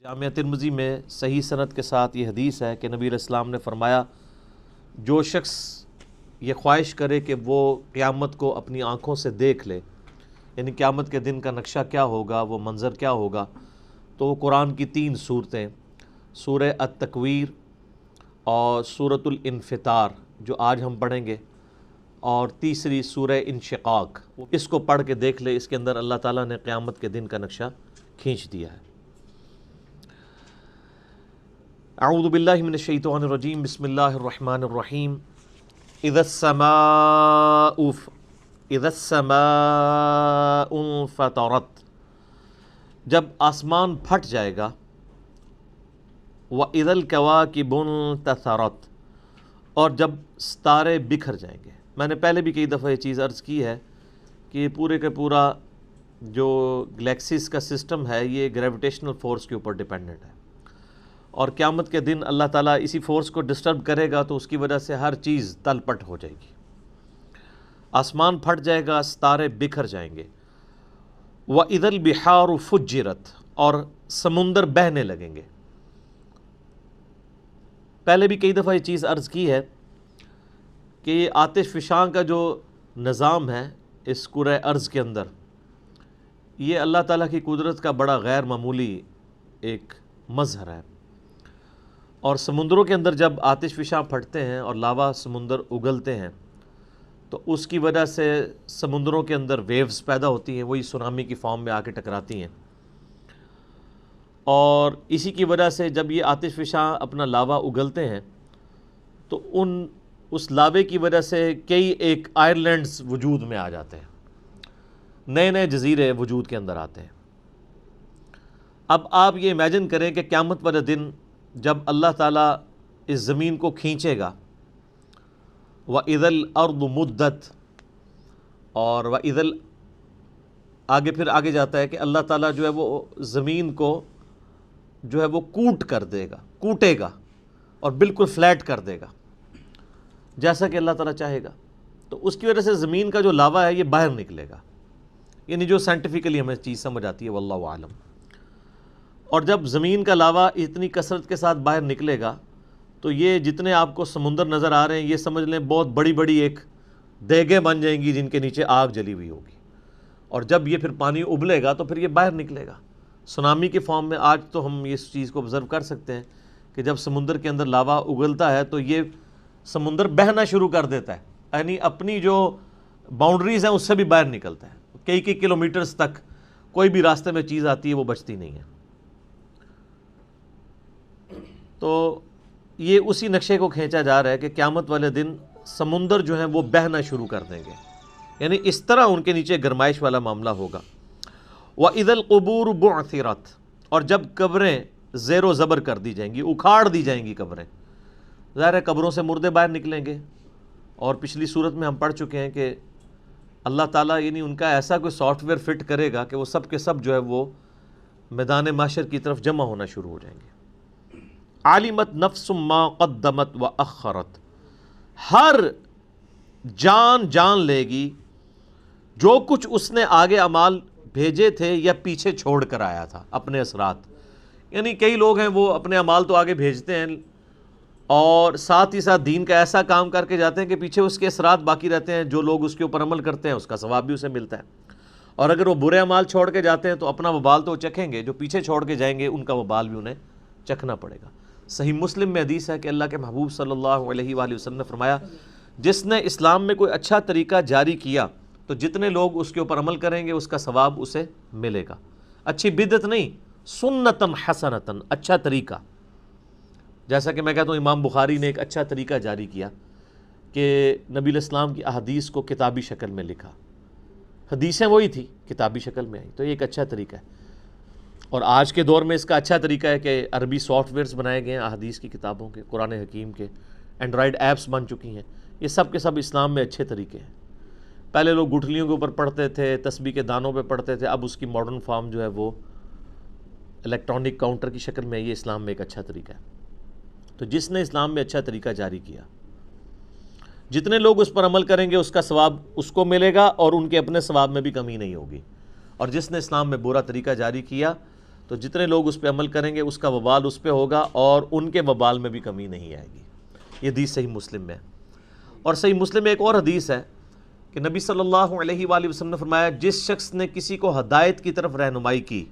جامعہ ترمذی میں صحیح سند کے ساتھ یہ حدیث ہے کہ نبی علیہ السلام نے فرمایا، جو شخص یہ خواہش کرے کہ وہ قیامت کو اپنی آنکھوں سے دیکھ لے، یعنی قیامت کے دن کا نقشہ کیا ہوگا، وہ منظر کیا ہوگا، تو وہ قرآن کی 3 صورتیں سورہ التکویر اور سورۃ الانفطار جو آج ہم پڑھیں گے، اور تیسری سورہ انشقاق، اس کو پڑھ کے دیکھ لے۔ اس کے اندر اللہ تعالیٰ نے قیامت کے دن کا نقشہ کھینچ دیا ہے۔ اعوذ باللہ من الشیطان الرجیم، بسم اللہ الرحمن الرحیم۔ اذا السماء انفطرت، جب آسمان پھٹ جائے گا، وَإِذَا الْكَوَاكِبُ انتَثَرَتْ، اور جب ستارے بکھر جائیں گے۔ میں نے پہلے بھی کئی دفعہ یہ چیز عرض کی ہے کہ پورے کا پورا جو گلیکسیز کا سسٹم ہے یہ گریویٹیشنل فورس کے اوپر ڈیپینڈنٹ ہے، اور قیامت کے دن اللہ تعالیٰ اسی فورس کو ڈسٹرب کرے گا تو اس کی وجہ سے ہر چیز تل پٹ ہو جائے گی، آسمان پھٹ جائے گا، ستارے بکھر جائیں گے۔ وَإِذَا الْبِحَارُ فُجِّرَتْ، اور سمندر بہنے لگیں گے۔ پہلے بھی کئی دفعہ یہ چیز عرض کی ہے کہ یہ آتش فشاں کا جو نظام ہے اس کرۂ ارض کے اندر، یہ اللہ تعالیٰ کی قدرت کا بڑا غیر معمولی ایک مظہر ہے، اور سمندروں کے اندر جب آتش فشاں پھٹتے ہیں اور لاوا سمندر اگلتے ہیں تو اس کی وجہ سے سمندروں کے اندر ویوز پیدا ہوتی ہیں، وہی سونامی کی فارم میں آ کے ٹکراتی ہیں، اور اسی کی وجہ سے جب یہ آتش فشاں اپنا لاوا اگلتے ہیں تو اس لاوے کی وجہ سے کئی ایک آئرلینڈز وجود میں آ جاتے ہیں، نئے نئے جزیرے وجود کے اندر آتے ہیں۔ اب آپ یہ امیجن کریں کہ قیامت والے دن جب اللہ تعالیٰ اس زمین کو کھینچے گا، وَإِذَا الْأَرْضُ مُدَّتْ، اور وَإِذَا آگے جاتا ہے کہ اللہ تعالیٰ جو ہے وہ زمین کو جو ہے وہ کوٹے گا اور بالکل فلیٹ کر دے گا جیسا کہ اللہ تعالیٰ چاہے گا، تو اس کی وجہ سے زمین کا جو لاوا ہے یہ باہر نکلے گا، یعنی جو سائنٹیفکلی ہمیں چیز سمجھ آتی ہے، واللہ عالم۔ اور جب زمین کا لاوا اتنی کثرت کے ساتھ باہر نکلے گا تو یہ جتنے آپ کو سمندر نظر آ رہے ہیں یہ سمجھ لیں بہت بڑی بڑی ایک دیگیں بن جائیں گی جن کے نیچے آگ جلی ہوئی ہوگی، اور جب یہ پھر پانی ابلے گا تو پھر یہ باہر نکلے گا سونامی کے فارم میں۔ آج تو ہم اس چیز کو آبزرو کر سکتے ہیں کہ جب سمندر کے اندر لاوا اگلتا ہے تو یہ سمندر بہنا شروع کر دیتا ہے، یعنی اپنی جو باؤنڈریز ہیں اس سے بھی باہر نکلتا ہے، کئی کلومیٹرز تک کوئی بھی راستے میں چیز آتی ہے وہ بچتی نہیں ہے۔ تو یہ اسی نقشے کو کھینچا جا رہا ہے کہ قیامت والے دن سمندر جو ہیں وہ بہنا شروع کر دیں گے، یعنی اس طرح ان کے نیچے گرمائش والا معاملہ ہوگا۔ وَإِذَا الْقُبُورُ بُعْثِرَتْ، اور جب قبریں زیر و زبر کر دی جائیں گی، اکھاڑ دی جائیں گی قبریں، ظاہر ہے قبروں سے مردے باہر نکلیں گے، اور پچھلی صورت میں ہم پڑھ چکے ہیں کہ اللہ تعالیٰ یعنی ان کا ایسا کوئی سافٹ ویئر فٹ کرے گا کہ وہ سب کے سب جو ہے وہ میدان محشر کی طرف جمع ہونا شروع ہو جائیں گے۔ عَلِمَتْ نَفْسٌ مَا قَدَّمَتْ وَأَخَّرَتْ، ہر جان لے گی جو کچھ اس نے آگے اعمال بھیجے تھے یا پیچھے چھوڑ کر آیا تھا اپنے اثرات، یعنی کئی لوگ ہیں وہ اپنے اعمال تو آگے بھیجتے ہیں اور ساتھ ہی ساتھ دین کا ایسا کام کر کے جاتے ہیں کہ پیچھے اس کے اثرات باقی رہتے ہیں، جو لوگ اس کے اوپر عمل کرتے ہیں اس کا ثواب بھی اسے ملتا ہے، اور اگر وہ برے اعمال چھوڑ کے جاتے ہیں تو اپنا وبال تو چکھیں گے، جو پیچھے چھوڑ کے جائیں گے ان کا وبال بھی انہیں چکھنا پڑے گا۔ صحیح مسلم میں حدیث ہے کہ اللہ کے محبوب صلی اللہ علیہ وآلہ وسلم نے فرمایا، جس نے اسلام میں کوئی اچھا طریقہ جاری کیا تو جتنے لوگ اس کے اوپر عمل کریں گے اس کا ثواب اسے ملے گا۔ اچھی بدعت نہیں، سنتن حسنتن، اچھا طریقہ۔ جیسا کہ میں کہتا ہوں امام بخاری نے ایک اچھا طریقہ جاری کیا کہ نبی علیہ السلام کی احادیث کو کتابی شکل میں لکھا، حدیثیں وہی تھی کتابی شکل میں آئی، تو یہ ایک اچھا طریقہ ہے۔ اور آج کے دور میں اس کا اچھا طریقہ ہے کہ عربی سافٹ ویئرز بنائے گئے ہیں احادیث کی کتابوں کے، قرآن حکیم کے، اینڈرائڈ ایپس بن چکی ہیں، یہ سب کے سب اسلام میں اچھے طریقے ہیں۔ پہلے لوگ گٹھلیوں کے اوپر پڑھتے تھے، تسبیح کے دانوں پہ پڑھتے تھے، اب اس کی ماڈرن فارم جو ہے وہ الیکٹرانک کاؤنٹر کی شکل میں، یہ اسلام میں ایک اچھا طریقہ ہے۔ تو جس نے اسلام میں اچھا طریقہ جاری کیا، جتنے لوگ اس پر عمل کریں گے اس کا ثواب اس کو ملے گا اور ان کے اپنے ثواب میں بھی کمی نہیں ہوگی، اور جس نے اسلام میں برا طریقہ جاری کیا تو جتنے لوگ اس پہ عمل کریں گے اس کا وبال اس پہ ہوگا اور ان کے وبال میں بھی کمی نہیں آئے گی۔ یہ حدیث صحیح مسلم میں ہے۔ اور صحیح مسلم میں ایک اور حدیث ہے کہ نبی صلی اللہ علیہ وآلہ وسلم نے فرمایا جس شخص نے کسی کو ہدایت کی طرف رہنمائی کی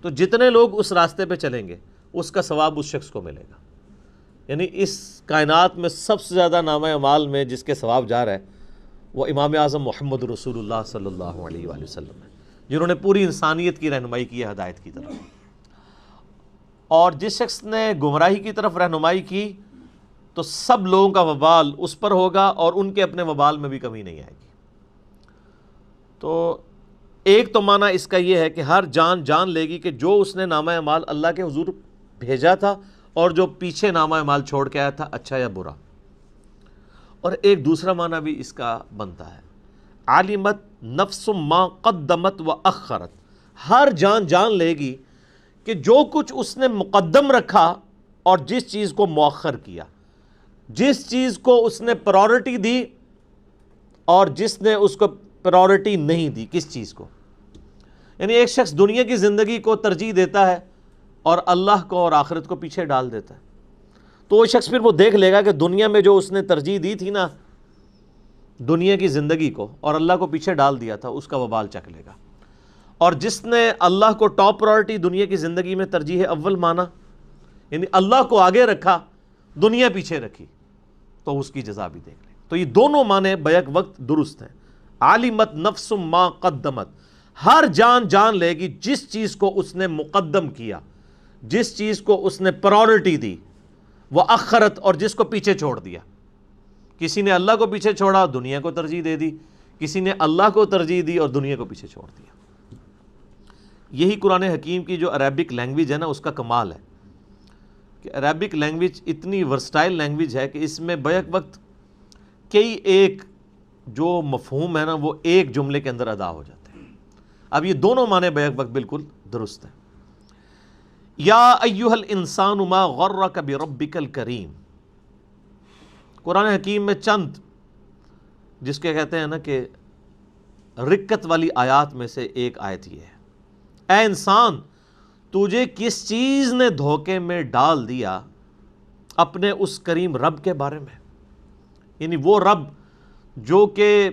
تو جتنے لوگ اس راستے پہ چلیں گے اس کا ثواب اس شخص کو ملے گا۔ یعنی اس کائنات میں سب سے زیادہ نامہ اعمال میں جس کے ثواب جا رہا ہے وہ امام اعظم محمد رسول اللہ صلی اللہ علیہ وآلہ وسلم ہے، جنہوں نے پوری انسانیت کی رہنمائی کی ہے ہدایت کی طرف۔ اور جس شخص نے گمراہی کی طرف رہنمائی کی تو سب لوگوں کا وبال اس پر ہوگا اور ان کے اپنے وبال میں بھی کمی نہیں آئے گی۔ تو ایک تو معنی اس کا یہ ہے کہ ہر جان لے گی کہ جو اس نے نامہ اعمال اللہ کے حضور بھیجا تھا اور جو پیچھے نامہ اعمال چھوڑ کے آیا تھا، اچھا یا برا۔ اور ایک دوسرا معنی بھی اس کا بنتا ہے، عالمت نفس ما قدمت و اخرت، ہر جان لے گی کہ جو کچھ اس نے مقدم رکھا اور جس چیز کو مؤخر کیا، جس چیز کو اس نے پرائورٹی دی اور جس نے اس کو پرائورٹی نہیں دی، کس چیز کو۔ یعنی ایک شخص دنیا کی زندگی کو ترجیح دیتا ہے اور اللہ کو اور آخرت کو پیچھے ڈال دیتا ہے، تو وہ شخص پھر وہ دیکھ لے گا کہ دنیا میں جو اس نے ترجیح دی تھی نا دنیا کی زندگی کو اور اللہ کو پیچھے ڈال دیا تھا، اس کا وبال چکھ لے گا۔ اور جس نے اللہ کو ٹاپ پرائورٹی دنیا کی زندگی میں ترجیح اول مانا، یعنی اللہ کو آگے رکھا دنیا پیچھے رکھی، تو اس کی جزا بھی دیکھ لیں۔ تو یہ دونوں معنی بیک وقت درست ہیں۔ عالمت نفس ما قدمت، ہر جان لے گی جس چیز کو اس نے مقدم کیا، جس چیز کو اس نے پرائورٹی دی، وہ اخرت، اور جس کو پیچھے چھوڑ دیا۔ کسی نے اللہ کو پیچھے چھوڑا، دنیا کو ترجیح دے دی، کسی نے اللہ کو ترجیح دی اور دنیا کو پیچھے چھوڑ دیا۔ یہی قرآن حکیم کی جو عربک لینگویج ہے نا اس کا کمال ہے کہ عربک لینگویج اتنی ورسٹائل لینگویج ہے کہ اس میں بیک وقت کئی ایک جو مفہوم ہے نا وہ ایک جملے کے اندر ادا ہو جاتے ہیں۔ اب یہ دونوں معنی بیک وقت بالکل درست ہیں۔ یا ایھا الانسان ما غرک بربک الکریم، قرآن حکیم میں چند جس کے کہتے ہیں نا کہ رکت والی آیات میں سے ایک آیت یہ ہے، اے انسان تجھے کس چیز نے دھوکے میں ڈال دیا اپنے اس کریم رب کے بارے میں۔ یعنی وہ رب جو کہ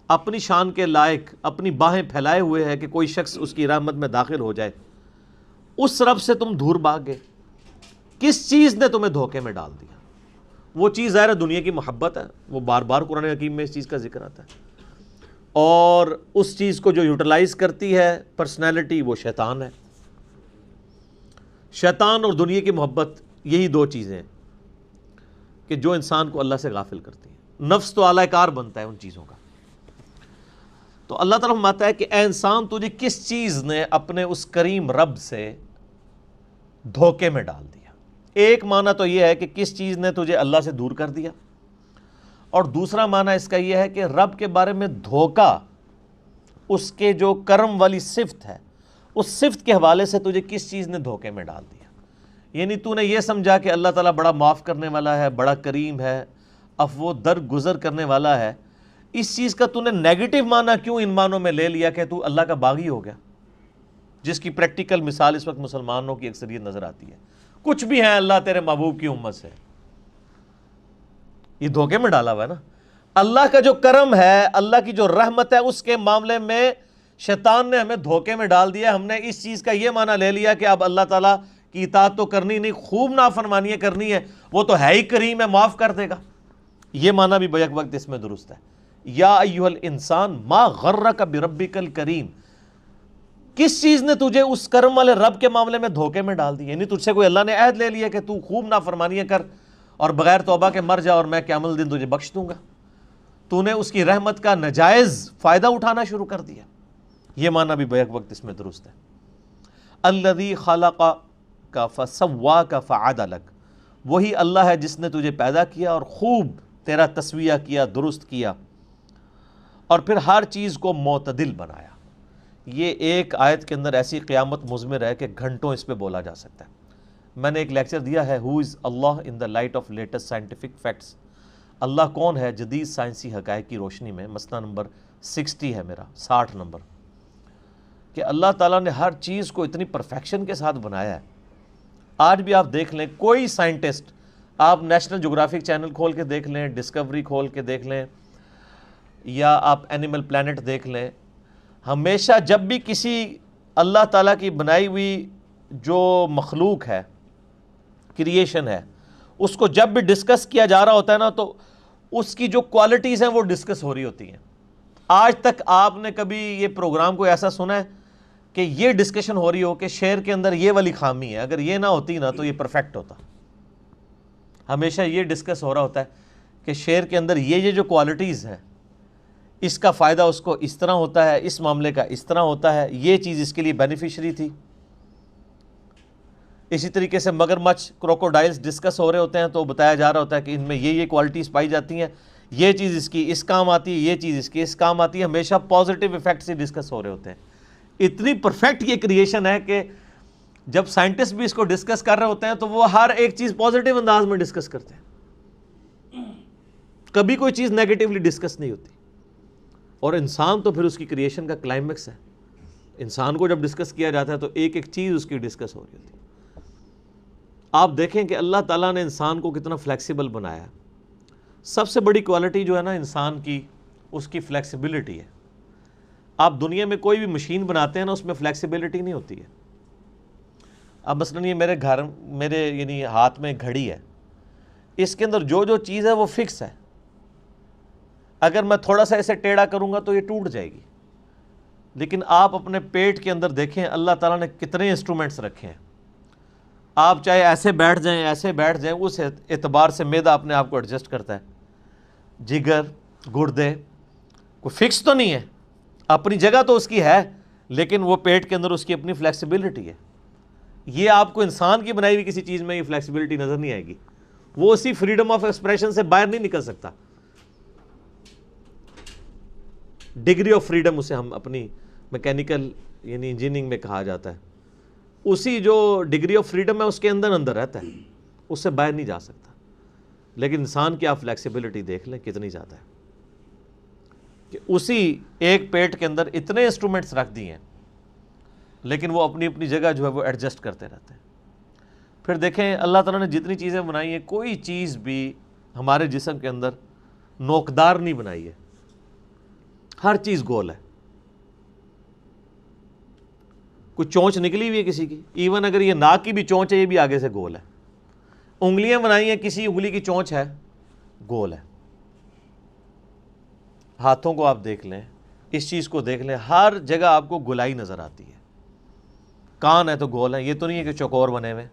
اپنی شان کے لائق اپنی باہیں پھیلائے ہوئے ہے کہ کوئی شخص اس کی رحمت میں داخل ہو جائے، اس رب سے تم دور بھاگ گئے۔ کس چیز نے تمہیں دھوکے میں ڈال دیا؟ وہ چیز ظاہر ہے دنیا کی محبت ہے، وہ بار بار قرآن حکیم میں اس چیز کا ذکر آتا ہے، اور اس چیز کو جو یوٹیلائز کرتی ہے پرسنالٹی وہ شیطان ہے۔ شیطان اور دنیا کی محبت یہی دو چیزیں ہیں کہ جو انسان کو اللہ سے غافل کرتی ہیں۔ نفس تو اعلی کار بنتا ہے ان چیزوں کا۔ تو اللہ تعالیٰ فرماتا ہے کہ اے انسان تجھے کس چیز نے اپنے اس کریم رب سے دھوکے میں ڈال دیا۔ ایک معنی تو یہ ہے کہ کس چیز نے تجھے اللہ سے دور کر دیا، اور دوسرا معنی اس کا یہ ہے کہ رب کے بارے میں دھوکا، اس کے جو کرم والی صفت ہے اس صفت کے حوالے سے تجھے کس چیز نے دھوکے میں ڈال دیا۔ یعنی تو نے یہ سمجھا کہ اللہ تعالیٰ بڑا معاف کرنے والا ہے، بڑا کریم ہے، عفو درگزر کرنے والا ہے، اس چیز کا تو نے نیگیٹو معنی کیوں ان معنوں میں لے لیا کہ تو اللہ کا باغی ہو گیا، جس کی پریکٹیکل مثال اس وقت مسلمانوں کی اکثریت نظر آتی ہے۔ کچھ بھی ہیں اللہ تیرے محبوب کی امت سے، یہ دھوکے میں ڈالا ہوا ہے نا۔ اللہ کا جو کرم ہے، اللہ کی جو رحمت ہے، اس کے معاملے میں شیطان نے ہمیں دھوکے میں ڈال دیا۔ ہم نے اس چیز کا یہ معنی لے لیا کہ اب اللہ تعالیٰ کی اطاعت تو کرنی نہیں، خوب نافرمانیاں کرنی ہے، وہ تو ہے ہی کریم ہے، معاف کر دے گا۔ یہ معنی بھی بیک وقت اس میں درست ہے۔ یا ایھا الانسان ما غرک بربک الکریم، کس چیز نے تجھے اس کرم والے رب کے معاملے میں دھوکے میں ڈال دی؟ یعنی تجھ سے کوئی اللہ نے عہد لے لیا کہ تو خوب نافرمانیاں کر اور بغیر توبہ کے مر جا اور میں قیامت دن تجھے بخش دوں گا۔ تو نے اس کی رحمت کا ناجائز فائدہ اٹھانا شروع کر دیا۔ یہ معنی بھی بیک وقت اس میں درست ہے۔ الذی خلقک فسواک فعدلک، وہی اللہ ہے جس نے تجھے پیدا کیا اور خوب تیرا تسویہ کیا، درست کیا، اور پھر ہر چیز کو معتدل بنایا۔ یہ ایک آیت کے اندر ایسی قیامت مضمر ہے کہ گھنٹوں اس پہ بولا جا سکتا ہے۔ میں نے ایک لیکچر دیا ہے who is Allah in the light of latest scientific facts, Allah کون ہے جدید سائنسی حقائق کی روشنی میں، مسئلہ نمبر 60 ہے میرا، 60 نمبر، کہ اللہ تعالیٰ نے ہر چیز کو اتنی پرفیکشن کے ساتھ بنایا ہے. آج بھی آپ دیکھ لیں کوئی سائنٹسٹ، آپ نیشنل جغرافک چینل کھول کے دیکھ لیں، ڈسکوری کھول کے دیکھ لیں، یا آپ اینیمل پلانٹ دیکھ لیں، ہمیشہ جب بھی کسی اللہ تعالیٰ کی بنائی ہوئی جو مخلوق ہے، کریشن ہے، اس کو جب بھی ڈسکس کیا جا رہا ہوتا ہے نا، تو اس کی جو کوالٹیز ہیں وہ ڈسکس ہو رہی ہوتی ہیں. آج تک آپ نے کبھی یہ پروگرام کو ایسا سنا ہے کہ یہ ڈسکشن ہو رہی ہو کہ شعر کے اندر یہ والی خامی ہے، اگر یہ نہ ہوتی نا تو یہ پرفیکٹ ہوتا؟ ہمیشہ یہ ڈسکس ہو رہا ہوتا ہے کہ شعر کے اندر یہ جو کوالٹیز ہیں، اس کا فائدہ اس کو اس طرح ہوتا ہے، اس معاملے کا اس طرح ہوتا ہے، یہ چیز اس کے لیے بینیفیشری تھی. اسی طریقے سے مگرمچھ، کروکوڈائلز ڈسکس ہو رہے ہوتے ہیں تو بتایا جا رہا ہوتا ہے کہ ان میں یہ کوالٹیز پائی جاتی ہیں، یہ چیز اس کی اس کام آتی ہے، یہ چیز اس کی اس کام آتی ہے. ہمیشہ پازیٹیو ایفیکٹس ہی ڈسکس ہو رہے ہوتے ہیں. اتنی پرفیکٹ یہ کریشن ہے کہ جب سائنٹسٹ بھی اس کو ڈسکس کر رہے ہوتے ہیں تو وہ ہر ایک چیز پازیٹیو انداز میں ڈسکس کرتے ہیں، کبھی کوئی چیز نیگیٹیولی ڈسکس نہیں ہوتی. اور انسان تو پھر اس کی کریشن کا کلائمیکس ہے. انسان کو جب ڈسکس کیا جاتا ہے تو ایک ایک چیز اس کی ڈسکس ہو رہی ہوتی ہے. آپ دیکھیں کہ اللہ تعالیٰ نے انسان کو کتنا فلیکسیبل بنایا ہے. سب سے بڑی کوالٹی جو ہے نا انسان کی، اس کی فلیکسیبلٹی ہے. آپ دنیا میں کوئی بھی مشین بناتے ہیں نا، اس میں فلیکسیبلٹی نہیں ہوتی ہے. اب مثلاً یہ میرے یعنی ہاتھ میں گھڑی ہے، اس کے اندر جو چیز ہے وہ فکس ہے. اگر میں تھوڑا سا اسے ٹیڑھا کروں گا تو یہ ٹوٹ جائے گی. لیکن آپ اپنے پیٹ کے اندر دیکھیں اللہ تعالیٰ نے کتنے انسٹرومنٹس رکھے ہیں. آپ چاہے ایسے بیٹھ جائیں اس اعتبار سے معدہ اپنے آپ کو ایڈجسٹ کرتا ہے. جگر، گردے، کوئی فکس تو نہیں ہے، اپنی جگہ تو اس کی ہے، لیکن وہ پیٹ کے اندر اس کی اپنی فلیکسیبلٹی ہے. یہ آپ کو انسان کی بنائی ہوئی کسی چیز میں یہ فلیکسیبلٹی نظر نہیں آئے گی. وہ اسی فریڈم آف ایکسپریشن سے باہر نہیں نکل سکتا. ڈگری آف فریڈم اسے ہم اپنی میکینیکل یعنی انجینئرنگ میں کہا جاتا ہے. اسی جو ڈگری آف فریڈم ہے اس کے اندر رہتا ہے، اس سے باہر نہیں جا سکتا. لیکن انسان کی آپ فلیکسیبلٹی دیکھ لیں کتنی زیادہ ہے کہ اسی ایک پیٹ کے اندر اتنے انسٹرومنٹس رکھ دیے ہیں، لیکن وہ اپنی اپنی جگہ جو ہے وہ ایڈجسٹ کرتے رہتے ہیں. پھر دیکھیں اللہ تعالیٰ نے جتنی چیزیں بنائی ہیں، کوئی چیز بھی ہمارے جسم کے اندر نوکدار نہیں بنائی ہے. ہر چیز گول ہے. کوئی چونچ نکلی ہوئی ہے کسی کی، ایون اگر یہ ناک کی بھی چونچ ہے یہ بھی آگے سے گول ہے. انگلیاں بنائی ہیں، کسی انگلی کی چونچ ہے، گول ہے. ہاتھوں کو آپ دیکھ لیں، اس چیز کو دیکھ لیں، ہر جگہ آپ کو گولائی نظر آتی ہے. کان ہے تو گول ہے، یہ تو نہیں ہے کہ چوکور بنے ہوئے.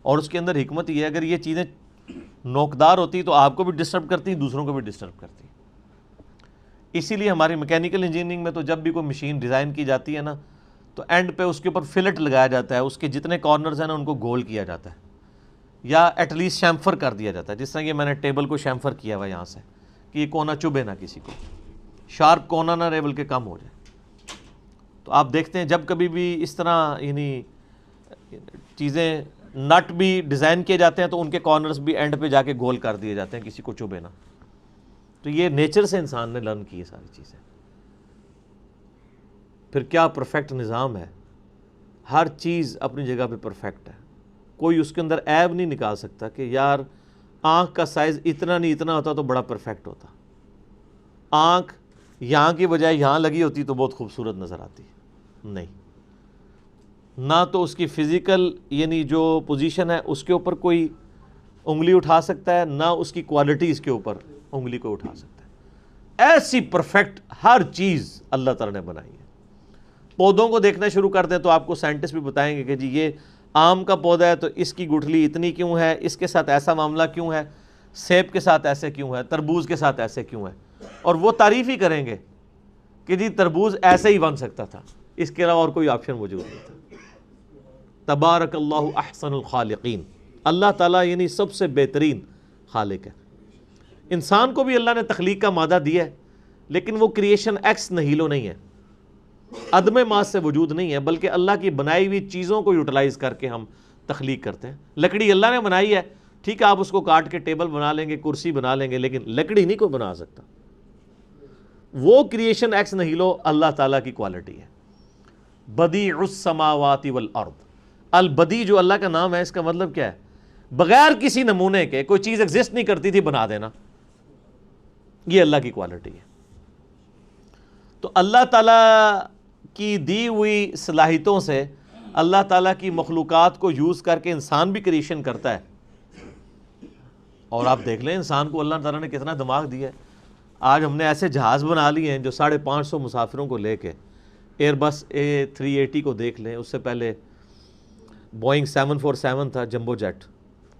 اور اس کے اندر حکمت یہ ہے، اگر یہ چیزیں نوکدار ہوتی تو آپ کو بھی ڈسٹرب کرتی، دوسروں کو بھی ڈسٹرب کرتی. اسی لیے ہماری میکینیکل انجینئرنگ میں تو جب بھی کوئی مشین ڈیزائن کی جاتی ہے نا، تو اینڈ پہ اس کے اوپر فلٹ لگایا جاتا ہے، اس کے جتنے کارنرز ہیں نا ان کو گول کیا جاتا ہے، یا ایٹ لیسٹ شیمفر کر دیا جاتا ہے. جس طرح یہ میں نے ٹیبل کو شیمفر کیا ہوا یہاں سے کہ یہ کونا چبھے نہ، کسی کو شارپ کونا نہ رہے بلکہ کم ہو جائے. تو آپ دیکھتے ہیں جب کبھی بھی اس طرح یعنی چیزیں نٹ بھی ڈیزائن کیے جاتے ہیں تو ان کے کارنرز بھی اینڈ پہ جا کے گول کر دیے جاتے ہیں کسی کو چبھے نہ. تو یہ نیچر سے انسان نے لرن کی ہے ساری چیزیں. پھر کیا پرفیکٹ نظام ہے، ہر چیز اپنی جگہ پہ پرفیکٹ ہے. کوئی اس کے اندر عیب نہیں نکال سکتا کہ یار آنکھ کا سائز اتنا نہیں اتنا ہوتا تو بڑا پرفیکٹ ہوتا، آنکھ یہاں کی بجائے یہاں لگی ہوتی تو بہت خوبصورت نظر آتی. نہیں، نہ تو اس کی فزیکل یعنی جو پوزیشن ہے اس کے اوپر کوئی انگلی اٹھا سکتا ہے، نہ اس کی کوالٹیز کے اوپر انگلی کو اٹھا سکتا ہے. ایسی پرفیکٹ ہر چیز اللہ تعالیٰ نے بنائی ہے. پودوں کو دیکھنا شروع کر دیں تو آپ کو سائنٹسٹ بھی بتائیں گے کہ جی یہ آم کا پودا ہے تو اس کی گٹھلی اتنی کیوں ہے، اس کے ساتھ ایسا معاملہ کیوں ہے، سیب کے ساتھ ایسے کیوں ہے، تربوز کے ساتھ ایسے کیوں ہے. اور وہ تعریف ہی کریں گے کہ جی تربوز ایسے ہی بن سکتا تھا، اس کے علاوہ اور کوئی آپشن موجود نہیں تھا. تبارک اللہ احسن الخالقین. اللہ تعالیٰ یعنی سب سے بہترین خالق ہے. انسان کو بھی اللہ نے تخلیق کا مادہ دیا ہے، لیکن وہ کریشن ایکس نہیلو نہیں ہے، عدم ماس سے وجود نہیں ہے، بلکہ اللہ کی بنائی ہوئی چیزوں کو یوٹیلائز کر کے ہم تخلیق کرتے ہیں. لکڑی اللہ نے بنائی ہے، ٹھیک ہے آپ اس کو کاٹ کے ٹیبل بنا لیں گے، کرسی بنا لیں گے، لیکن لکڑی نہیں کوئی بنا سکتا. وہ کریشن ایکس نہیلو اللہ تعالیٰ کی کوالٹی ہے. بدیع السماوات والارض. البدیع جو اللہ کا نام ہے، اس کا مطلب کیا ہے؟ بغیر کسی نمونے کے کوئی چیز ایگزسٹ نہیں کرتی تھی، بنا دینا. یہ اللہ کی کوالٹی ہے. تو اللہ تعالیٰ کی دی ہوئی صلاحیتوں سے اللہ تعالیٰ کی مخلوقات کو یوز کر کے انسان بھی کریشن کرتا ہے. اور آپ دیکھ لیں انسان کو اللہ تعالیٰ نے کتنا دماغ دیا ہے. آج ہم نے ایسے جہاز بنا لیے ہیں جو 550 مسافروں کو لے کے، ایئر بس A380 کو دیکھ لیں، اس سے پہلے بوئنگ 747 تھا جمبو جیٹ،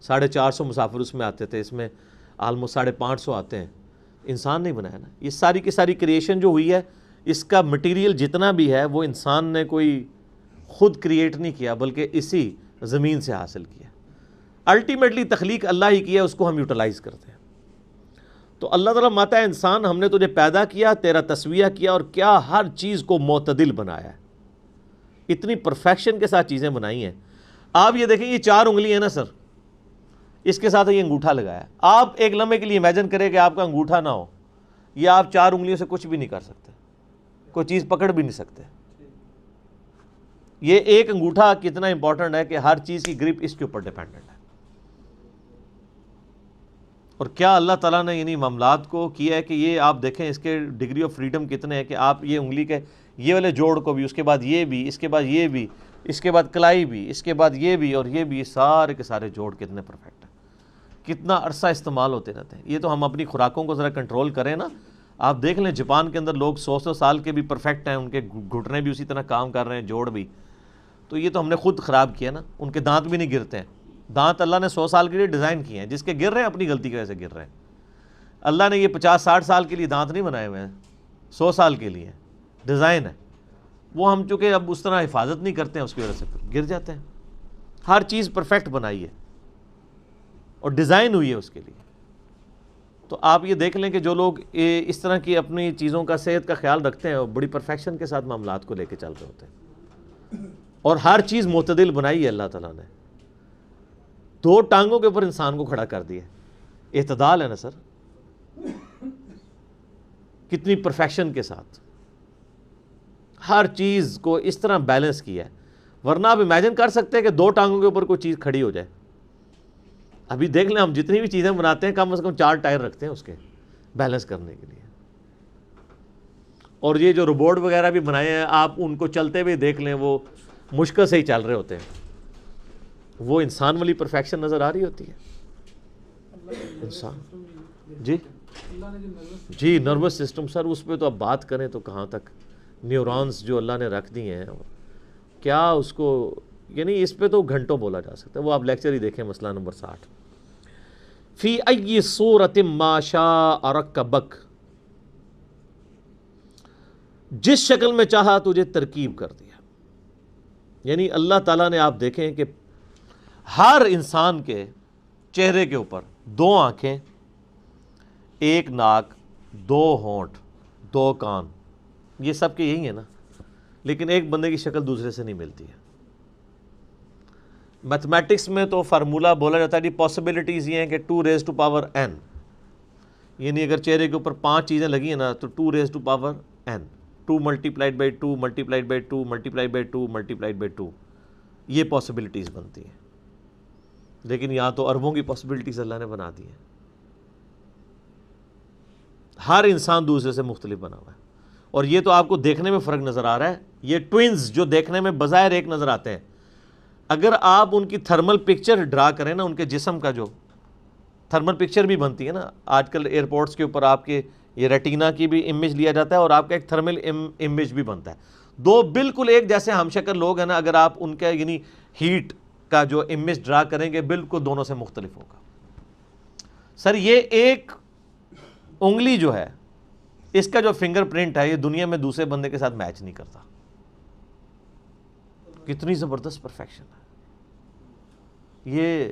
450 مسافر اس میں آتے تھے، اس میں آلموسٹ 550 آتے ہیں. انسان نہیں بنایا نا. یہ ساری کی ساری کریشن جو ہوئی ہے، اس کا مٹیریل جتنا بھی ہے وہ انسان نے کوئی خود کریٹ نہیں کیا، بلکہ اسی زمین سے حاصل کیا. الٹیمیٹلی تخلیق اللہ ہی کیا، اس کو ہم یوٹیلائز کرتے ہیں. تو اللہ تعالیٰ ماتا ہے انسان، ہم نے تجھے پیدا کیا، تیرا تسویہ کیا، اور کیا ہر چیز کو معتدل بنایا ہے. اتنی پرفیکشن کے ساتھ چیزیں بنائی ہیں. آپ یہ دیکھیں، یہ 4 انگلی ہیں نا سر، اس کے ساتھ یہ انگوٹھا لگایا. آپ ایک لمحے کے لیے امیجن کریں کہ آپ کا انگوٹھا نہ ہو، یا آپ 4 انگلیوں سے کچھ بھی نہیں کر سکتے، کوئی چیز پکڑ بھی نہیں سکتے. یہ ایک انگوٹھا کتنا امپورٹنٹ ہے کہ ہر چیز کی گرپ اس کے اوپر ڈیپینڈنٹ ہے. اور کیا اللہ تعالیٰ نے یعنی معاملات کو کیا ہے کہ یہ آپ دیکھیں اس کے ڈگری آف فریڈم کتنے ہیں کہ آپ یہ انگلی کے یہ والے جوڑ کو بھی، اس کے بعد یہ بھی، اس کے بعد یہ بھی، اس کے بعد کلائی بھی، اس کے بعد یہ بھی، اور یہ بھی، سارے کے سارے جوڑ کتنے پرفیکٹ ہیں، کتنا عرصہ استعمال ہوتے رہتے ہیں. یہ تو ہم اپنی خوراکوں کو ذرا کنٹرول کریں نا. آپ دیکھ لیں جاپان کے اندر لوگ 100 سال کے بھی پرفیکٹ ہیں، ان کے گھٹنے بھی اسی طرح کام کر رہے ہیں، جوڑ بھی. تو یہ تو ہم نے خود خراب کیا نا. ان کے دانت بھی نہیں گرتے ہیں. دانت اللہ نے 100 سال کے لیے ڈیزائن کیے ہیں، جس کے گر رہے ہیں اپنی غلطی کی وجہ سے گر رہے ہیں. اللہ نے یہ 50-60 سال کے لیے دانت نہیں بنائے ہوئے ہیں، 100 سال کے لیے ڈیزائن ہے. وہ ہم چونکہ اب اس طرح حفاظت نہیں کرتے ہیں، اس کی وجہ سے گر جاتے ہیں. ہر چیز پرفیکٹ بنائی ہے اور ڈیزائن ہوئی ہے اس کے لیے. تو آپ یہ دیکھ لیں کہ جو لوگ اس طرح کی اپنی چیزوں کا، صحت کا خیال رکھتے ہیں، اور بڑی پرفیکشن کے ساتھ معاملات کو لے کے چل رہے ہوتے ہیں. اور ہر چیز معتدل بنائی ہے اللہ تعالیٰ نے. 2 ٹانگوں کے اوپر انسان کو کھڑا کر دیا. اعتدال ہے نا سر، کتنی پرفیکشن کے ساتھ ہر چیز کو اس طرح بیلنس کیا ہے. ورنہ آپ امیجن کر سکتے ہیں کہ 2 ٹانگوں کے اوپر کوئی چیز کھڑی ہو جائے. ابھی دیکھ لیں ہم جتنی بھی چیزیں بناتے ہیں کم از کم 4 ٹائر رکھتے ہیں اس کے بیلنس کرنے کے لیے. اور یہ جو روبوٹ وغیرہ بھی بنائے ہیں، آپ ان کو چلتے ہوئے دیکھ لیں، وہ مشکل سے ہی چل رہے ہوتے ہیں. وہ انسان والی پرفیکشن نظر آ رہی ہوتی ہے. انسان جی نروس سسٹم سر، اس پہ تو اب بات کریں تو کہاں تک. نیورونز جو اللہ نے رکھ دی ہیں، کیا اس کو یعنی اس پہ تو گھنٹوں بولا جا سکتا ہے. وہ آپ لیکچر ہی دیکھیں، مسئلہ نمبر 60. فی ای صورت ما شاء رکبک، جس شکل میں چاہا تجھے ترکیب کر دیا. یعنی اللہ تعالیٰ نے آپ دیکھیں کہ ہر انسان کے چہرے کے اوپر 2 آنکھیں، 1 ناک، 2 ہونٹ، 2 کان، یہ سب کے یہی ہیں نا. لیکن ایک بندے کی شکل دوسرے سے نہیں ملتی ہے. میتھمیٹکس میں تو فارمولہ بولا جاتا ہے کہ پاسبلٹیز یہ ہیں کہ 2n، یعنی اگر چہرے کے اوپر 5 چیزیں لگی ہیں نا تو 2n، 2 multiplied by 2 multiplied by 2 multiplied by 2 multiplied by 2، یہ پاسبلٹیز بنتی ہیں. لیکن یہاں تو اربوں کی پاسبلٹیز اللہ نے بنا دی ہیں. ہر انسان دوسرے سے مختلف بنا ہوا ہے. اور یہ تو آپ کو دیکھنے میں فرق نظر آ رہا ہے. یہ ٹوئنز جو دیکھنے میں بظاہر ایک نظر آتے ہیں، اگر آپ ان کی تھرمل پکچر ڈرا کریں نا، ان کے جسم کا جو تھرمل پکچر بھی بنتی ہے نا، آج کل ایئرپورٹس کے اوپر آپ کے یہ ریٹینا کی بھی امیج لیا جاتا ہے، اور آپ کا ایک تھرمل امیج بھی بنتا ہے. 2 بالکل ایک جیسے ہم شکل لوگ ہیں نا، اگر آپ ان کا یعنی ہیٹ کا جو امیج ڈرا کریں گے، بالکل دونوں سے مختلف ہوگا. سر یہ ایک انگلی جو ہے، اس کا جو فنگر پرنٹ ہے، یہ دنیا میں دوسرے بندے کے ساتھ میچ نہیں کرتا. کتنی زبردست پرفیکشن ہے. یہ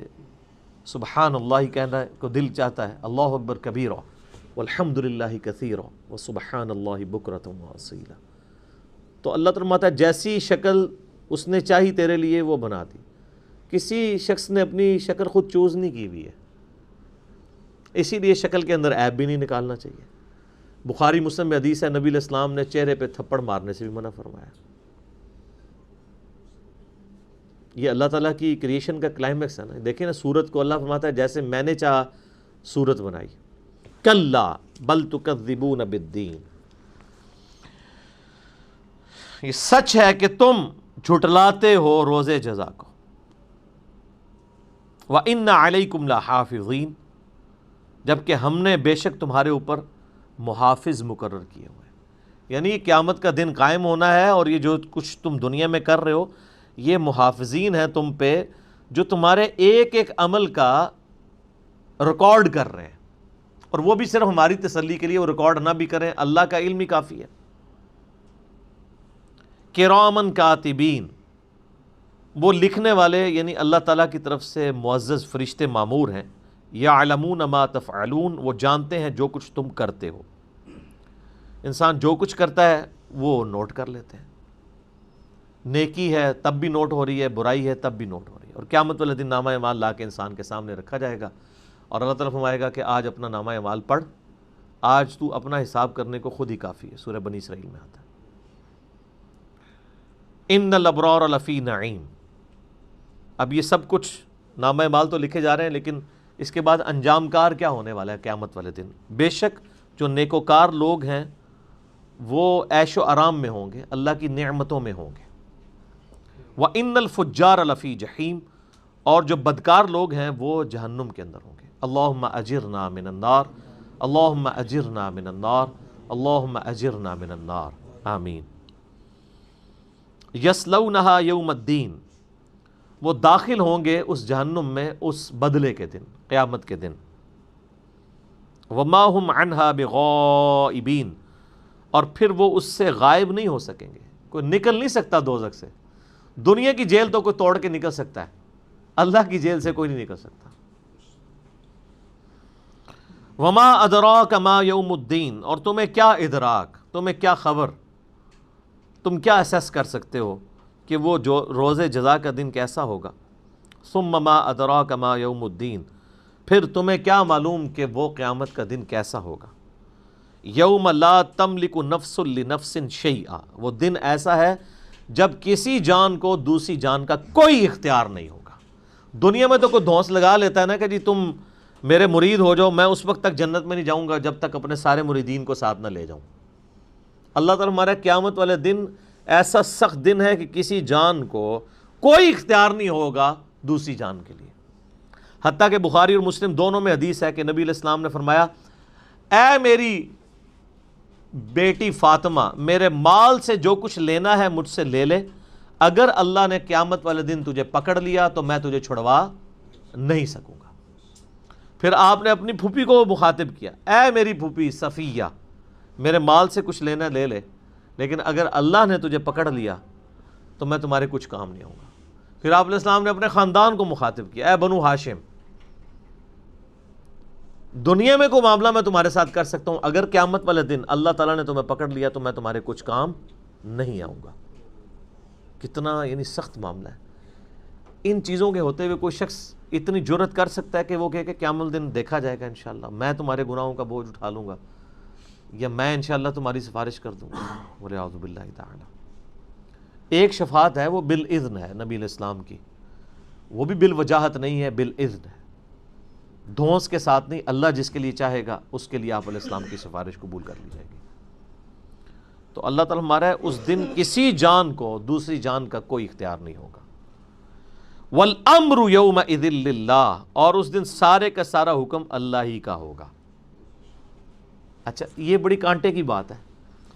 سبحان اللہ کہنا کو دل چاہتا ہے. اللہ اکبر کبیرہ والحمد للہ کثیرہ وسبحان اللہ بکرۃ واصیلا. تو اللہ تعالیٰ فرماتا ہے جیسی شکل اس نے چاہی تیرے لیے وہ بنا دی. کسی شخص نے اپنی شکل خود چوز نہیں کی ہوئی ہے، اسی لیے شکل کے اندر عیب بھی نہیں نکالنا چاہیے. بخاری مسلم میں حدیث ہے، نبی علیہ السلام نے چہرے پہ تھپڑ مارنے سے بھی منع فرمایا. یہ اللہ تعالیٰ کی کریشن کا کلائمیکس ہے نا. دیکھیں نا سورت کو اللہ فرماتا ہے جیسے میں نے چاہا سورت بنائی. کلا بل تکذبون بالدین، یہ سچ ہے کہ تم جھٹلاتے ہو روز جزا کو. وَإِنَّ عَلَيْكُمْ لَحَافِظِينَ، جبکہ ہم نے بے شک تمہارے اوپر محافظ مقرر کیے ہوئے ہیں. یعنی قیامت کا دن قائم ہونا ہے، اور یہ جو کچھ تم دنیا میں کر رہے ہو یہ محافظین ہیں تم پہ، جو تمہارے ایک ایک عمل کا ریکارڈ کر رہے ہیں. اور وہ بھی صرف ہماری تسلی کے لیے، وہ ریکارڈ نہ بھی کریں، اللہ کا علم ہی کافی ہے. کرامن کاتبین، وہ لکھنے والے یعنی اللہ تعالیٰ کی طرف سے معزز فرشتے مامور ہیں. یعلمون ما تفعلون، وہ جانتے ہیں جو کچھ تم کرتے ہو. انسان جو کچھ کرتا ہے وہ نوٹ کر لیتے ہیں. نیکی ہے تب بھی نوٹ ہو رہی ہے، برائی ہے تب بھی نوٹ ہو رہی ہے. اور قیامت والے دن نامہ اعمال لا کے انسان کے سامنے رکھا جائے گا، اور اللہ تعالیٰ فرمائے گا کہ آج اپنا نامہ اعمال پڑھ، آج تو اپنا حساب کرنے کو خود ہی کافی ہے. سورہ بنی اسرائیل میں آتا ہے ان الابرار لفی نعیم. اب یہ سب کچھ نامہ اعمال تو لکھے جا رہے ہیں، لیکن اس کے بعد انجام کار کیا ہونے والا ہے قیامت والے دن. بے شک جو نیکوکار لوگ ہیں وہ عیش و آرام میں ہوں گے، اللہ کی نعمتوں میں ہوں گے. وَإِنَّ الْفُجَّارَ لَفِي جَحِيمٍ، اور جو بدکار لوگ ہیں وہ جہنم کے اندر ہوں گے. اللہم اجرنا من النار، اللہم اجرنا من النار، اللہم اجرنا من النار، آمین. یصلونہا یوم الدین، وہ داخل ہوں گے اس جہنم میں اس بدلے کے دن، قیامت کے دن. وما ہم عنہا بغائبین، اور پھر وہ اس سے غائب نہیں ہو سکیں گے. کوئی نکل نہیں سکتا دوزخ سے. دنیا کی جیل تو کوئی توڑ کے نکل سکتا ہے، اللہ کی جیل سے کوئی نہیں نکل سکتا. وما ادراک ما یوم الدین، اور تمہیں کیا ادراک، تمہیں کیا خبر، تم کیا اسیس کر سکتے ہو کہ وہ جو روز جزا کا دن کیسا ہوگا. ثم ما ادراک ما یوم الدین، پھر تمہیں کیا معلوم کہ وہ قیامت کا دن کیسا ہوگا. یوم لا تملک نفس لنفس شیئا، وہ دن ایسا ہے جب کسی جان کو دوسری جان کا کوئی اختیار نہیں ہوگا. دنیا میں تو کوئی دھونس لگا لیتا ہے نا کہ جی تم میرے مرید ہو جاؤ، میں اس وقت تک جنت میں نہیں جاؤں گا جب تک اپنے سارے مریدین کو ساتھ نہ لے جاؤں. اللہ تعالیٰ ہمارا قیامت والے دن ایسا سخت دن ہے کہ کسی جان کو کوئی اختیار نہیں ہوگا دوسری جان کے لیے. حتیٰ کہ بخاری اور مسلم دونوں میں حدیث ہے کہ نبی علیہ السلام نے فرمایا، اے میری بیٹی فاطمہ، میرے مال سے جو کچھ لینا ہے مجھ سے لے لے، اگر اللہ نے قیامت والے دن تجھے پکڑ لیا تو میں تجھے چھڑوا نہیں سکوں گا. پھر آپ نے اپنی پھوپھی کو مخاطب کیا، اے میری پھوپھی صفیہ، میرے مال سے کچھ لینا لے لے، لیکن اگر اللہ نے تجھے پکڑ لیا تو میں تمہارے کچھ کام نہیں ہوں گا. پھر آپ علیہ السلام نے اپنے خاندان کو مخاطب کیا، اے بنو ہاشم، دنیا میں کوئی معاملہ میں تمہارے ساتھ کر سکتا ہوں، اگر قیامت والے دن اللہ تعالیٰ نے تمہیں پکڑ لیا تو میں تمہارے کچھ کام نہیں آؤں گا. کتنا یعنی سخت معاملہ ہے. ان چیزوں کے ہوتے ہوئے کوئی شخص اتنی جرت کر سکتا ہے کہ وہ کہے کہ قیامت دن دیکھا جائے گا انشاءاللہ، میں تمہارے گناہوں کا بوجھ اٹھا لوں گا، یا میں انشاءاللہ تمہاری سفارش کر دوں گا. وَلِعَوْذُ بِاللَّهِ تَعَالَى. ایک شفاعت ہے وہ بالاذن ہے نبی علیہ السلام کی، وہ بھی بالوجاہت نہیں ہے، بالاذن ہے، دھونس کے ساتھ نہیں. اللہ جس کے لیے چاہے گا اس کے لیے آپ علیہ السلام کی سفارش قبول کر لی جائے گی. تو اللہ تعالیٰ ہمارا ہے اس دن کسی جان کو دوسری جان کا کوئی اختیار نہیں ہوگا. وَالْأَمْرُ يَوْمَئِذٍ لِلَّهِ، اور اس دن سارے کا سارا حکم اللہ ہی کا ہوگا. اچھا یہ بڑی کانٹے کی بات ہے،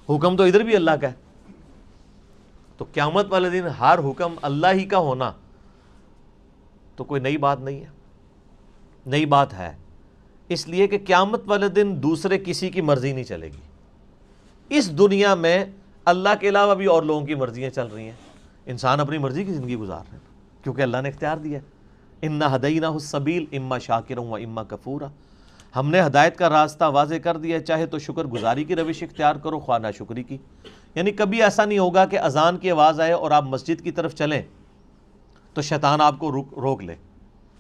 حکم تو ادھر بھی اللہ کا ہے، تو قیامت والے دن ہر حکم اللہ ہی کا ہونا تو کوئی نئی بات نہیں ہے. نئی بات ہے اس لیے کہ قیامت والے دن دوسرے کسی کی مرضی نہیں چلے گی. اس دنیا میں اللہ کے علاوہ بھی اور لوگوں کی مرضیاں چل رہی ہیں، انسان اپنی مرضی کی زندگی گزار رہے ہیں کیونکہ اللہ نے اختیار دیا ہے. اِنَّا هَدَيْنَاهُ السَّبِيلَ إِمَّا شَاكِرًا وَإِمَّا كَفُورًا، ہم نے ہدایت کا راستہ واضح کر دیا ہے، چاہے تو شکر گزاری کی روش اختیار کرو، خواہ ناشکری کی. یعنی کبھی ایسا نہیں ہوگا کہ اذان کی آواز آئے اور آپ مسجد کی طرف چلیں تو شیطان آپ کو روک لے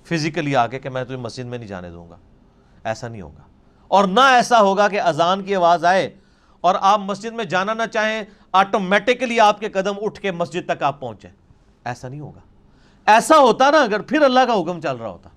فزیکلی آ کے کہ میں تمہیں مسجد میں نہیں جانے دوں گا. ایسا نہیں ہوگا. اور نہ ایسا ہوگا کہ اذان کی آواز آئے اور آپ مسجد میں جانا نہ چاہیں، آٹومیٹکلی آپ کے قدم اٹھ کے مسجد تک آپ پہنچیں. ایسا نہیں ہوگا. ایسا ہوتا نا اگر، پھر اللہ کا حکم چل رہا ہوتا.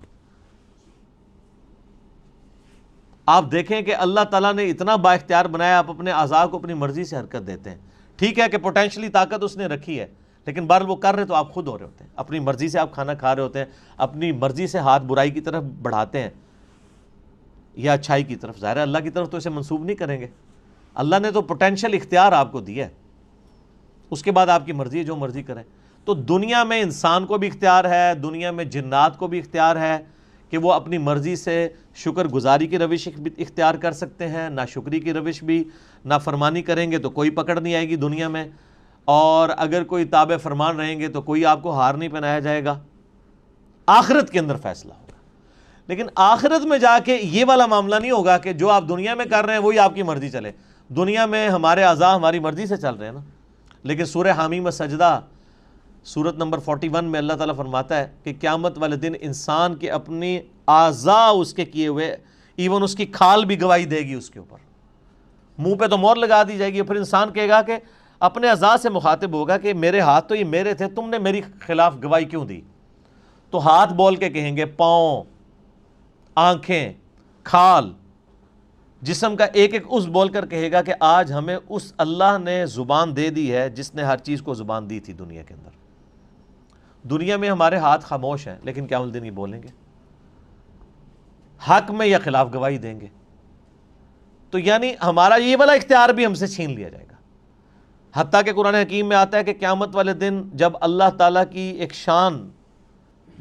آپ دیکھیں کہ اللہ تعالیٰ نے اتنا با اختیار بنایا، آپ اپنے اعضاء کو اپنی مرضی سے حرکت دیتے ہیں. ٹھیک ہے کہ پوٹینشلی طاقت اس نے رکھی ہے، لیکن بہرحال وہ کر رہے تو آپ خود ہو رہے ہوتے ہیں. اپنی مرضی سے آپ کھانا کھا رہے ہوتے ہیں، اپنی مرضی سے ہاتھ برائی کی طرف بڑھاتے ہیں یا اچھائی کی طرف. ظاہر ہے اللہ کی طرف تو اسے منسوب نہیں کریں گے. اللہ نے تو پوٹینشل اختیار آپ کو دیا ہے، اس کے بعد آپ کی مرضی ہے، جو مرضی کریں. تو دنیا میں انسان کو بھی اختیار ہے، دنیا میں جنات کو بھی اختیار ہے کہ وہ اپنی مرضی سے شکر گزاری کی روش اختیار کر سکتے ہیں، ناشکری کی روش بھی. نافرمانی کریں گے تو کوئی پکڑ نہیں آئے گی دنیا میں، اور اگر کوئی تابع فرمان رہیں گے تو کوئی آپ کو ہار نہیں پہنایا جائے گا. آخرت کے اندر فیصلہ ہوگا. لیکن آخرت میں جا کے یہ والا معاملہ نہیں ہوگا کہ جو آپ دنیا میں کر رہے ہیں وہی آپ کی مرضی چلے. دنیا میں ہمارے اعضاء ہماری مرضی سے چل رہے ہیں نا. لیکن سورہ حامیم السجدہ سورت نمبر 41 میں اللہ تعالیٰ فرماتا ہے کہ قیامت والے دن انسان کے اپنی اعضاء اس کے کیے ہوئے، ایون اس کی کھال بھی گواہی دے گی اس کے اوپر. منہ پہ تو مور لگا دی جائے گی. پھر انسان کہے گا کہ اپنے اعضاء سے مخاطب ہوگا کہ میرے ہاتھ تو یہ میرے تھے، تم نے میری خلاف گواہی کیوں دی؟ تو ہاتھ بول کے کہیں گے، پاؤں، آنکھیں، کھال، جسم کا ایک ایک عضو بول کر کہے گا کہ آج ہمیں اس اللہ نے زبان دے دی ہے جس نے ہر چیز کو زبان دی تھی دنیا کے اندر. دنیا میں ہمارے ہاتھ خاموش ہیں، لیکن قیامت دن یہ بولیں گے، حق میں یا خلاف گواہی دیں گے. تو یعنی ہمارا یہ والا اختیار بھی ہم سے چھین لیا جائے گا. حتیٰ کہ قرآن حکیم میں آتا ہے کہ قیامت والے دن جب اللہ تعالیٰ کی ایک شان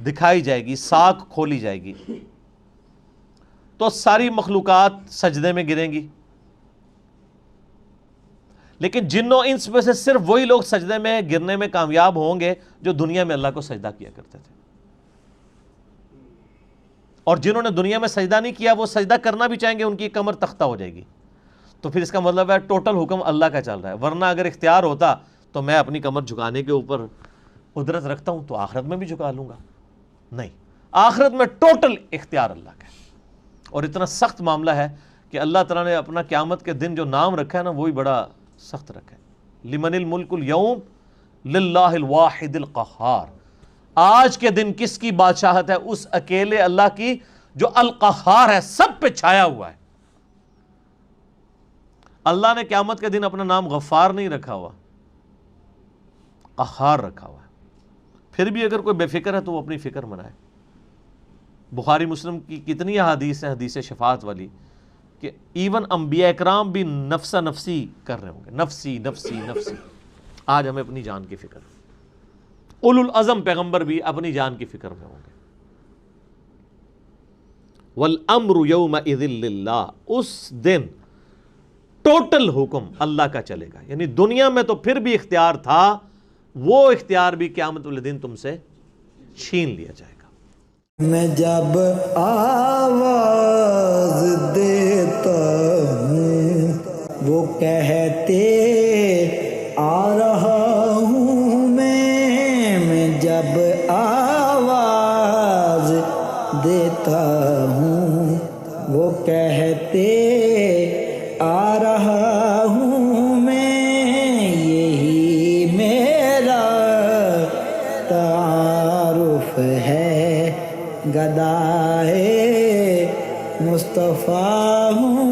دکھائی جائے گی، ساکھ کھولی جائے گی، تو ساری مخلوقات سجدے میں گریں گی. لیکن جن و انس میں سے صرف وہی لوگ سجدے میں گرنے میں کامیاب ہوں گے جو دنیا میں اللہ کو سجدہ کیا کرتے تھے. اور جنہوں نے دنیا میں سجدہ نہیں کیا وہ سجدہ کرنا بھی چاہیں گے، ان کی کمر تختہ ہو جائے گی. تو پھر اس کا مطلب ہے ٹوٹل حکم اللہ کا چل رہا ہے. ورنہ اگر اختیار ہوتا تو میں اپنی کمر جھکانے کے اوپر قدرت رکھتا ہوں تو آخرت میں بھی جھکا لوں گا. نہیں، آخرت میں ٹوٹل اختیار اللہ کا ہے. اور اتنا سخت معاملہ ہے کہ اللہ تعالیٰ نے اپنا قیامت کے دن جو نام رکھا ہے نا وہی بڑا سخت رکھا ہے. لمن الملک اليوم للہ الواحد القہار. آج کے دن کس کی بادشاہت ہے؟ اس اکیلے اللہ کی جو القہار ہے، سب پہ چھایا ہوا ہے. اللہ نے قیامت کے دن اپنا نام غفار نہیں رکھا ہوا، قہار رکھا ہوا ہے. پھر بھی اگر کوئی بے فکر ہے تو وہ اپنی فکر منائے. بخاری مسلم کی کتنی احادیث ہیں حدیث شفاعت والی کہ ایون انبیاء اکرام بھی نفسا نفسی کر رہے ہوں گے، نفسی نفسی نفسی. آج ہمیں اپنی جان کی فکر، اولو العزم پیغمبر بھی اپنی جان کی فکر میں ہوں گے. والامر یومئذ للہ. اس دن ٹوٹل حکم اللہ کا چلے گا. یعنی دنیا میں تو پھر بھی اختیار تھا، وہ اختیار بھی قیامت والے دن تم سے چھین لیا جائے گا. میں جب آواز دیتا ہوں وہ کہتے آ رہا ہوں میں جب آواز دیتا ہوں وہ کہتے آ رہا ہوں میں. یہی میرا تعارف ہے، گدائے مصطفیٰ ہوں